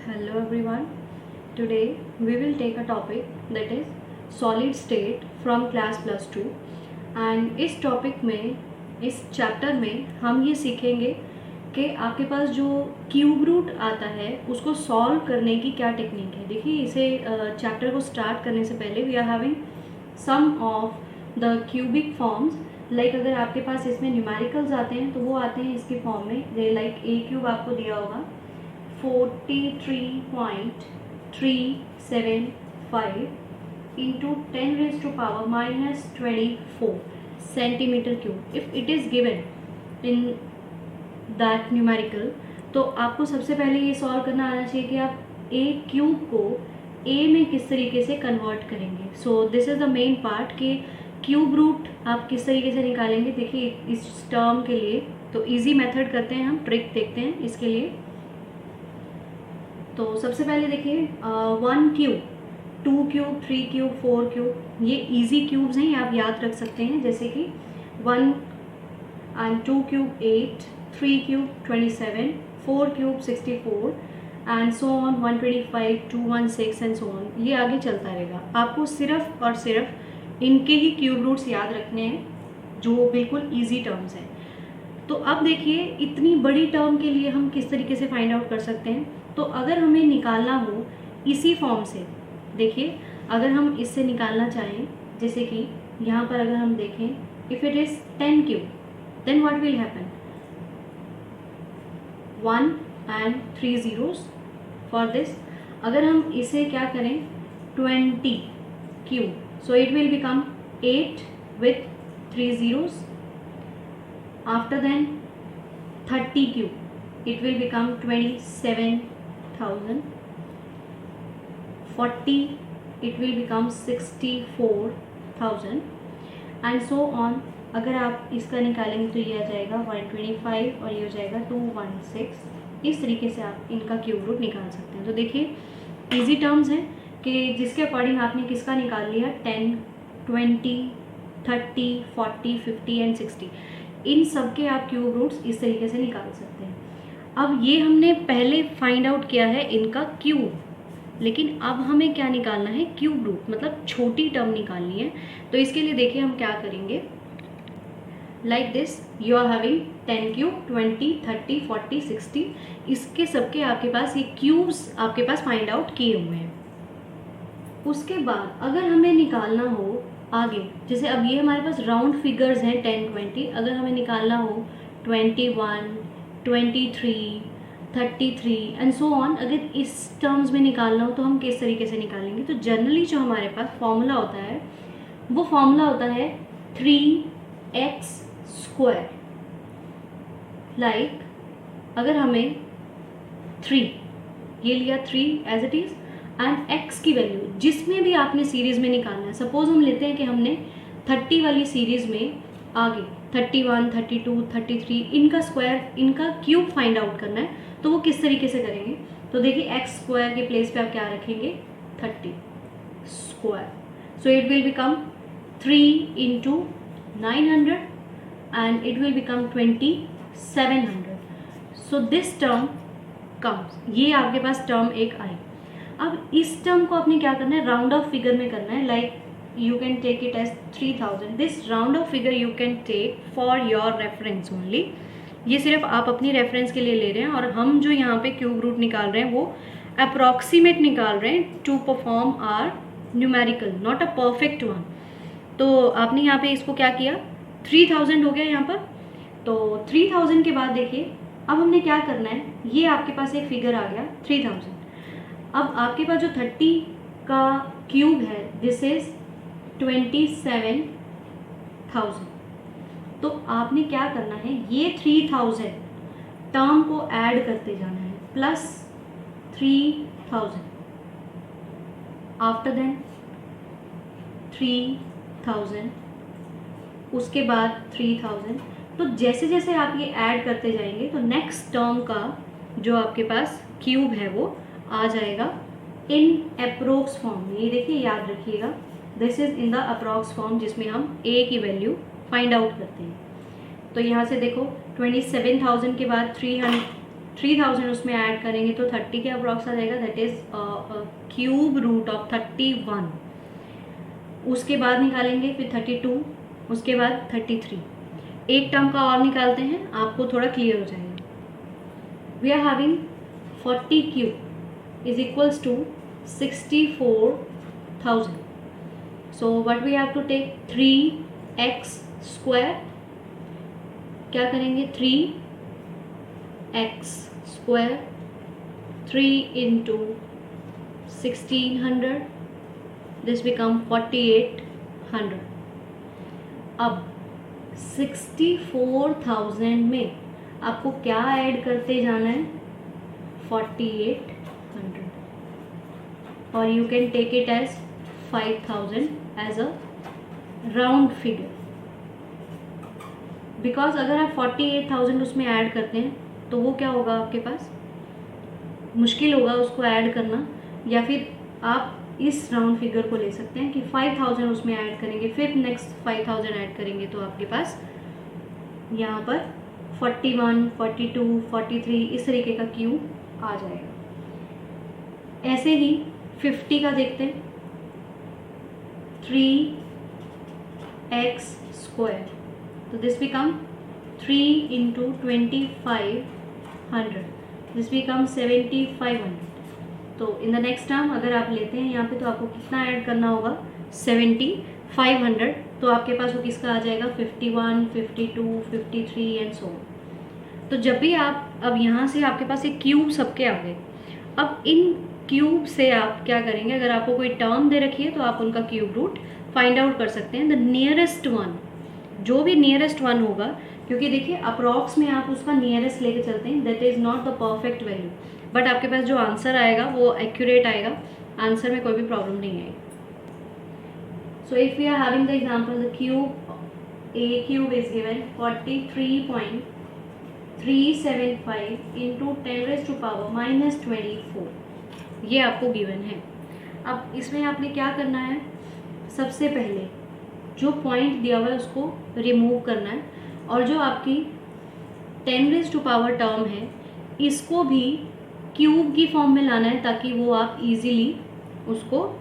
Hello everyone. Today we will take a topic that is solid state from class plus 2 and इस topic में इस chapter में हम ये सीखेंगे कि आपके पास जो क्यूब रूट आता है उसको सॉल्व करने की क्या टेक्निक है। देखिए इसे चैप्टर को स्टार्ट करने से पहले we are having some of the cubic forms. Like अगर आपके पास इसमें न्यूमेरिकल्स आते हैं तो वो आते हैं इसके फॉर्म में। लाइक ए क्यूब आपको दिया होगा 43.375 into 10 raised to power minus 24 centimeter cube. If it is given in that numerical, तो आपको सबसे पहले ये सॉल्व करना आना चाहिए कि आप ए क्यूब को ए में किस तरीके से कन्वर्ट करेंगे। So this is the main part कि क्यूब रूट आप किस तरीके से निकालेंगे। देखिए इस टर्म के लिए तो इजी मेथड करते हैं, हम ट्रिक देखते हैं इसके लिए। तो सबसे पहले देखिए 1 क्यूब, 2 क्यूब, 3 क्यूब, 4 क्यूब, ये इजी क्यूब्स हैं, ये आप याद रख सकते हैं। जैसे कि 1 and 2 cube 8, 3 cube 27, 4 cube 64 and so on 125, 216 and so on, ये आगे चलता रहेगा। आपको सिर्फ और सिर्फ इनके ही क्यूब रूट्स याद रखने हैं जो बिल्कुल ईजी टर्म्स हैं। तो अब देखिए इतनी बड़ी टर्म के लिए हम किस तरीके से फाइंड आउट कर सकते हैं। तो अगर हमें निकालना हो इसी फॉर्म से, देखिए अगर हम इससे निकालना चाहें, जैसे कि यहाँ पर अगर हम देखें if it is 10 cube then what will happen, 1 and 3 zeros for this. अगर हम इसे क्या करें 20 cube, so it will become 8 with 3 zeros. After then 30 cube, it will become 27,000. 40, it will become 64,000 and so on. अगर आप इसका निकालेंगे तो ये आ जाएगा 125 और ये हो जाएगा 216। इस तरीके से आप इनका क्यूब रूट निकाल सकते हैं। तो देखिए इजी टर्म्स हैं कि जिसके अकॉर्डिंग आपने किसका निकाल लिया 10, 20, 30, 40, 50 एंड 60, इन सब के आप क्यूब रूट्स इस तरीके से निकाल सकते हैं। अब ये हमने पहले फाइंड आउट किया है इनका क्यूब, लेकिन अब हमें क्या निकालना है क्यूब रूट, मतलब छोटी टर्म निकालनी है। तो इसके लिए देखिए हम क्या करेंगे। Like this you are having 10 cube, 20, 30, 40, 60, इसके सबके आपके पास ये क्यूब्स आपके पास फाइंड आउट किए हुए हैं। उसके बाद अगर हमें निकालना हो आगे, जैसे अब ये हमारे पास राउंड फिगर्स हैं 10, 20, अगर हमें निकालना हो 21, 23, 33 एंड सो ऑन, अगर इस टर्म्स में निकालना हो तो हम किस तरीके से निकालेंगे। तो जनरली जो हमारे पास फॉर्मूला होता है वो फॉर्मूला होता है 3x स्क्वायर। लाइक अगर हमें 3 ये लिया 3 as it is and x की वैल्यू जिसमें भी आपने सीरीज़ में निकालना है। सपोज हम लेते हैं कि हमने 30 वाली सीरीज़ में आगे 31, 32, 33 इनका स्क्वायर, इनका क्यूब फाइंड आउट करना है, तो वो किस तरीके से करेंगे। तो देखिए x स्क्वायर के प्लेस पे आप क्या रखेंगे 30 square, so it will become 3 into 900 and it will become 2700. so this term comes, ये आपके पास टर्म एक आई। अब इस टर्म को आपने क्या करना है राउंड ऑफ फिगर में करना है। Like you can take it as 3000। This round off figure you can take for your reference only. ये सिर्फ आप अपनी रेफरेंस के लिए ले रहे हैं और हम जो यहाँ पे क्यूब रूट निकाल रहे हैं वो अप्रॉक्सीमेट निकाल रहे हैं to perform our numerical, not a perfect one. तो आपने यहाँ पे इसको क्या किया 3000 हो गया यहाँ पर। तो 3000 के बाद देखिए अब हमने क्या करना है, ये आपके पास एक फिगर आ गया 3000। अब आपके पास जो 30 का क्यूब है दिस इज 27,000। तो आपने क्या करना है ये 3000 टर्म को ऐड करते जाना है प्लस 3000, आफ्टर देन 3000, उसके बाद 3000। तो जैसे जैसे आप ये ऐड करते जाएंगे तो नेक्स्ट टर्म का जो आपके पास क्यूब है वो आ जाएगा इन अप्रोक्स फॉर्म। ये देखिए याद रखिएगा this is in the approx form जिसमें हम a की वैल्यू फाइंड आउट करते हैं। तो यहाँ से देखो 27,000 के बाद 3000 उसमें ऐड करेंगे तो 30 के अप्रॉक्स आ जाएगा, that is cube root of 31। उसके बाद निकालेंगे फिर 32, उसके बाद 33। एक टर्म का और निकालते हैं, आपको थोड़ा क्लियर हो जाएगा। We are having 40 cube is equals to 64,000। So what we have to take 3x square. क्या करेंगे 3x square 3 into 1600, this become 4800। अब 64,000 में आपको क्या ऐड करते जाना है 4800, और you can take it as 5000 as a round figure, because अगर आप 48,000 उसमें ऐड करते हैं तो वो क्या होगा आपके पास, मुश्किल होगा उसको ऐड करना, या फिर आप इस राउंड फिगर को ले सकते हैं कि 5000 उसमें ऐड करेंगे, फिर नेक्स्ट 5000 ऐड करेंगे तो आपके पास यहाँ पर 41, 42, 43 इस तरीके का क्यूब आ जाएगा। ऐसे ही 50 का देखते हैं 3x स्क्वायर, तो this become 3 into 2500, this become 7500। तो इन द नेक्स्ट टर्म अगर आप लेते हैं यहाँ पे तो आपको कितना ऐड करना होगा 7500, तो आपके पास वो किसका आ जाएगा 51, 52, 53 एंड सो ऑन। तो जब भी आप अब यहाँ से आपके पास एक क्यूब सबके आ गए, अब इन क्यूब से आप क्या करेंगे, अगर आपको कोई टर्म दे रखी है तो आप उनका क्यूब रूट फाइंड आउट कर सकते हैं। द नियरेस्ट वन, जो भी नियरेस्ट वन होगा, क्योंकि देखिए अप्रॉक्स में आप उसका नियरेस्ट लेके चलते हैं, that is not the perfect value, but आपके पास जो आंसर आएगा वो एक्यूरेट आएगा, आंसर में कोई भी प्रॉब्लम नहीं आएगी। So if we are having the example, the cube a cube is given 43.375 into 10 raised to power minus 24, ये आपको गिवन है। अब इसमें आपने क्या करना है, सबसे पहले जो पॉइंट दिया हुआ है उसको रिमूव करना है, और जो आपकी 10 रेज़ टू पावर टर्म है इसको भी क्यूब की फॉर्म में लाना है, ताकि वो आप इजीली उसको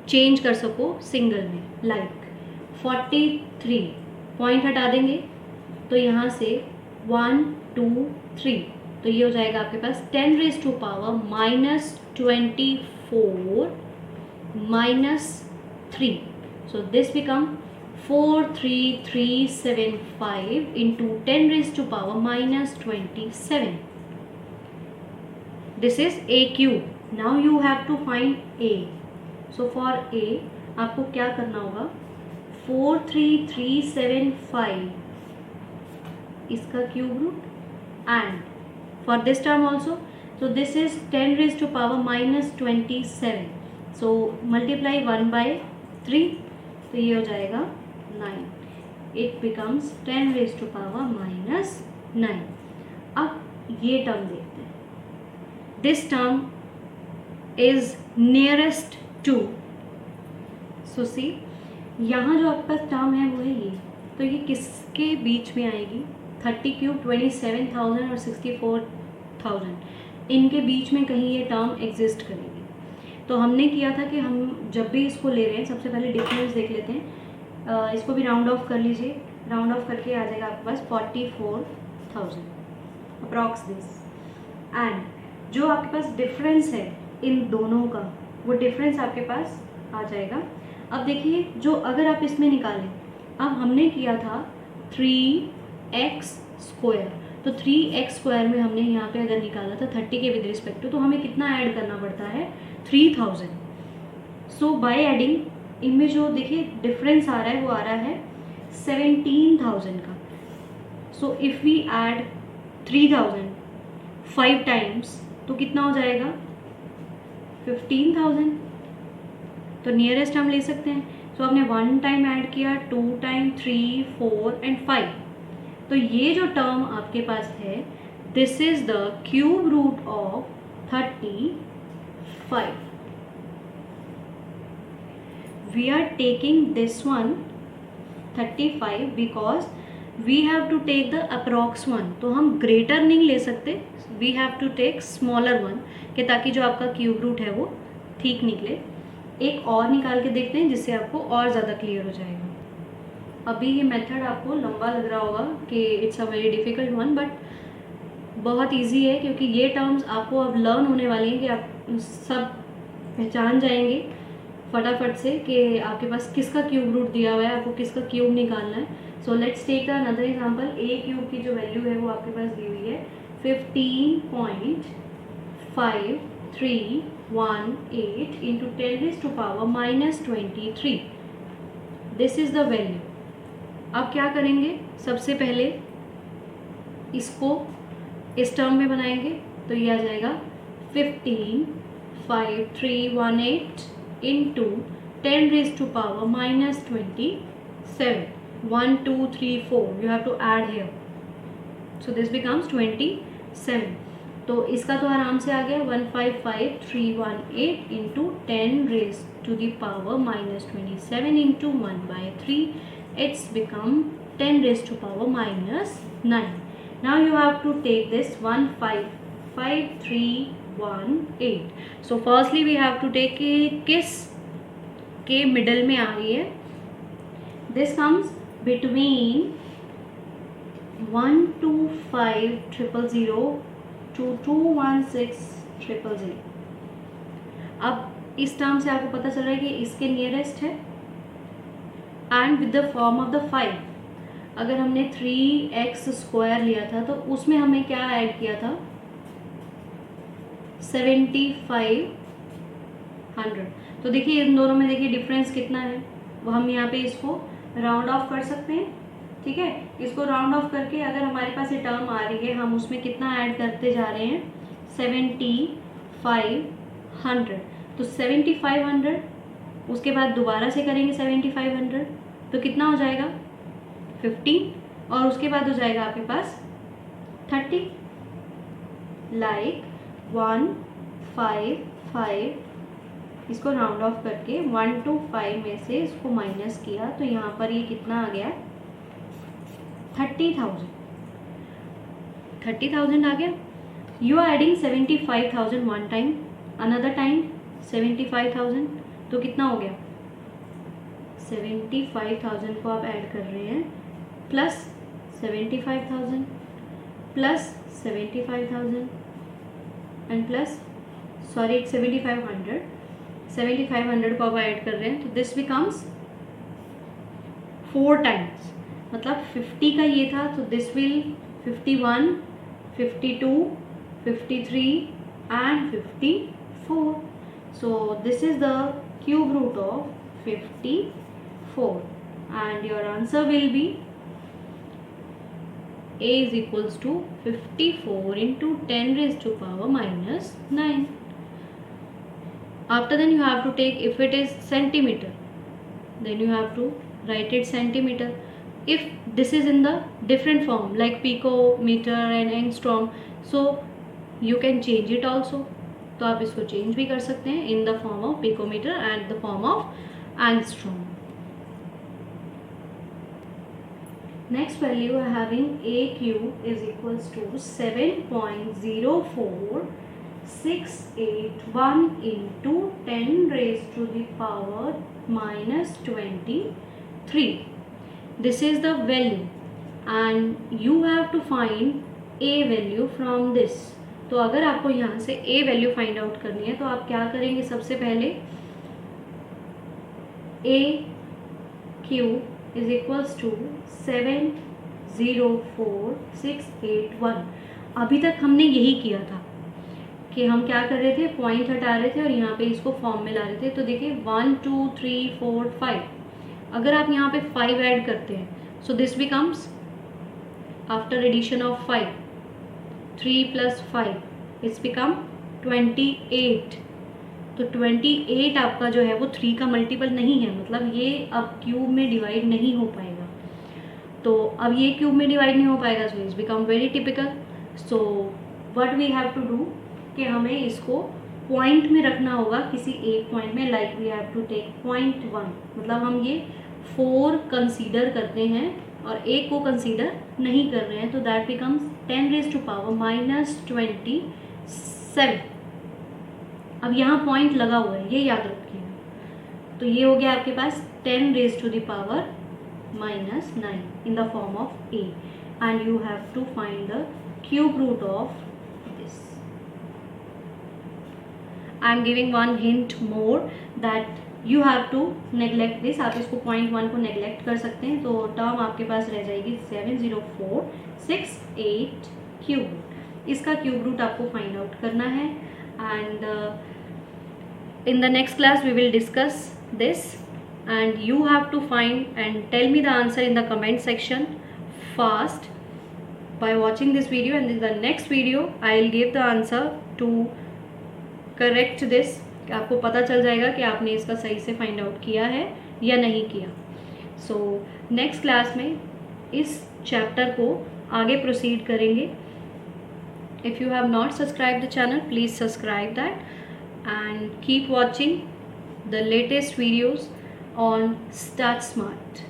चेंज कर सको सिंगल में। लाइक 43 पॉइंट हटा देंगे तो यहाँ से 1, 2, 3, तो ये हो जाएगा आपके पास 10 raise to power minus 24 minus 3, so this become 43375 into 10 raised to power minus 27. This is a cube. Now you have to find a. So for a आपको क्या करना होगा 43375 इसका cube root, and for this term also, so this is 10 raised to power minus 27, so multiply 1 by 3, तो ये हो जाएगा 9, it becomes 10 raise to power minus 9। अब ये टर्म देखते हैं, this term is nearest to, so see यहाँ जो आपके पास टर्म है वो है ये, तो ये किसके बीच में आएगी 30 क्यूब 27,000 और 64,000, इनके बीच में कहीं ये टर्म एग्जिस्ट करेगी। तो हमने किया था कि हम जब भी इसको ले रहे हैं सबसे पहले डिफरेंस देख लेते हैं, इसको भी राउंड ऑफ कर लीजिए, राउंड ऑफ करके आ जाएगा आपके पास 44,000 अप्रॉक्स दिस, एंड जो आपके पास डिफरेंस है इन दोनों का वो डिफरेंस आपके पास आ जाएगा। अब देखिए जो अगर आप इसमें निकालें, अब हमने किया था 3x स्क्वायर, तो 3x स्क्वायर में हमने यहाँ पे अगर निकाला था 30 के विद रिस्पेक्ट टू, तो हमें कितना ऐड करना पड़ता है 3000। सो बाय एडिंग इनमें जो देखिए डिफरेंस आ रहा है वो आ रहा है 17,000 का। So if we add 3000 5 times तो कितना हो जाएगा 15,000, तो नियरेस्ट हम ले सकते हैं। सो आपने 1 टाइम ऐड किया, 2 टाइम, 3, 4 एंड 5, तो ये जो टर्म आपके पास है this is the cube root of 35। We are taking this one 35 because we have to take the approx one, तो हम ग्रेटर नहीं ले सकते, we have to take smaller one, कि ताकि जो आपका क्यूब रूट है वो ठीक निकले। एक और निकाल के देखते हैं जिससे आपको और ज़्यादा क्लियर हो जाएगा। अभी ये मेथड आपको लंबा लग रहा होगा कि it's a very difficult one, but बहुत इजी है, क्योंकि ये टर्म्स आपको अब लर्न होने वाली हैं कि आप सब पहचान जाएंगे फटाफट से कि आपके पास किसका क्यूब रूट दिया हुआ है, आपको किसका क्यूब निकालना है। So let's take another example. A cube की जो वैल्यू है वो आपके पास दी हुई है 15.5318 into 10⁻⁻23। This is the value. अब क्या करेंगे, सबसे पहले इसको इस टर्म में बनाएंगे, तो ये आ जाएगा 15.5318 into 10⁻⁻27। 1 2 3 4 you have to add here, so this becomes 27। तो इसका तो आराम से आ गया 155318 into 10⁻⁻27 into 1/3, it's become 10⁻⁻9। now you have to take this 155318। so firstly we have to take किस के मिडल में आ रही है, this comes between 125,000 to 216,000। अब इस टर्म से आपको पता चल रहा है कि इसके नियरेस्ट है, and with the form of the 5। अगर हमने 3x² लिया था तो उसमें हमें क्या ऐड किया था, 7500। तो देखिए इन दोनों में देखिए डिफरेंस कितना है, वो हम यहाँ पे इसको राउंड ऑफ कर सकते हैं। ठीक है, इसको राउंड ऑफ करके अगर हमारे पास ये टर्म आ रही है, हम उसमें कितना ऐड करते जा रहे हैं, 7500। तो 7500 उसके बाद दोबारा से करेंगे 7500, तो कितना हो जाएगा 15, और उसके बाद हो जाएगा आपके पास 30। लाइक 155, इसको राउंड ऑफ करके 1 to 5 में से इसको माइनस किया, तो यहाँ पर ये कितना आ गया 30,000। 30,000 आ गया। You are adding 75,000 one time, another time 75,000, तो कितना हो गया 75,000 को आप ऐड कर रहे हैं प्लस 75,000 प्लस 75,000 एंड प्लस 7500 को आप ऐड कर रहे हैं, तो दिस बिकम्स 4 टाइम्स, मतलब 50 का ये था, तो this will 51, 52, 53 and 54। So this is the cube root of 54 and your answer will be a is equals to 54 into 10⁻⁻9। After then you have to take, if it is centimeter, then you have to write it centimeter. If this is in the different form like picometer and angstrom, so you can change it also, तो आप इसको change भी कर सकते हैं in the form of picometer and the form of angstrom. Next value we are having a cube is equals to 7.04681 into 10⁻⁻23. This is the value and you have to find a value from this. तो अगर आपको यहाँ से a value find out करनी है तो आप क्या करेंगे, सबसे पहले a cube is equals to 7.04681। अभी तक हमने यही किया था कि हम क्या कर रहे थे, पॉइंट हटा रहे थे और यहाँ पे इसको फॉर्म में ला रहे थे। तो देखिए 1 2 3 4 5, अगर आप यहाँ पे 5 ऐड करते हैं, so this becomes after addition of 5, 3 + 5 it's become 28। तो 28 आपका जो है वो 3 का मल्टीपल नहीं है, मतलब ये अब क्यूब में डिवाइड नहीं हो पाएगा। तो अब ये क्यूब में डिवाइड नहीं हो पाएगा, so it's become very typical. So what we have to do कि हमें इसको पॉइंट में रखना होगा, किसी एक पॉइंट में, like we have to take 0.1, मतलब हम ये 4 कंसीडर करते हैं और एक को कंसीडर नहीं कर रहे हैं, तो that becomes 10 raise to power -27। अब यहाँ पॉइंट लगा हुआ है, ये याद रखिएगा। तो ये हो गया आपके पास 10 raise to the power -9 in the form of a, and you have to find the cube root of this. I am giving one hint more that you have to neglect this. आप इसको point 1 को neglect कर सकते हैं, तो term आपके पास रह जाएगी 70468 क्यूब रूट। इसका क्यूब रूट आपको फाइंड आउट करना है, and in the next class we will discuss this, and you have to find and tell me the answer in the comment section fast by watching this video, and in the next video I will give the answer to correct this। आपको पता चल जाएगा कि आपने इसका सही से find out किया है या नहीं किया। सो नेक्स्ट क्लास में इस चैप्टर को आगे प्रोसीड करेंगे। If you have not subscribe the channel, please subscribe that and keep watching the latest videos on Start Smart.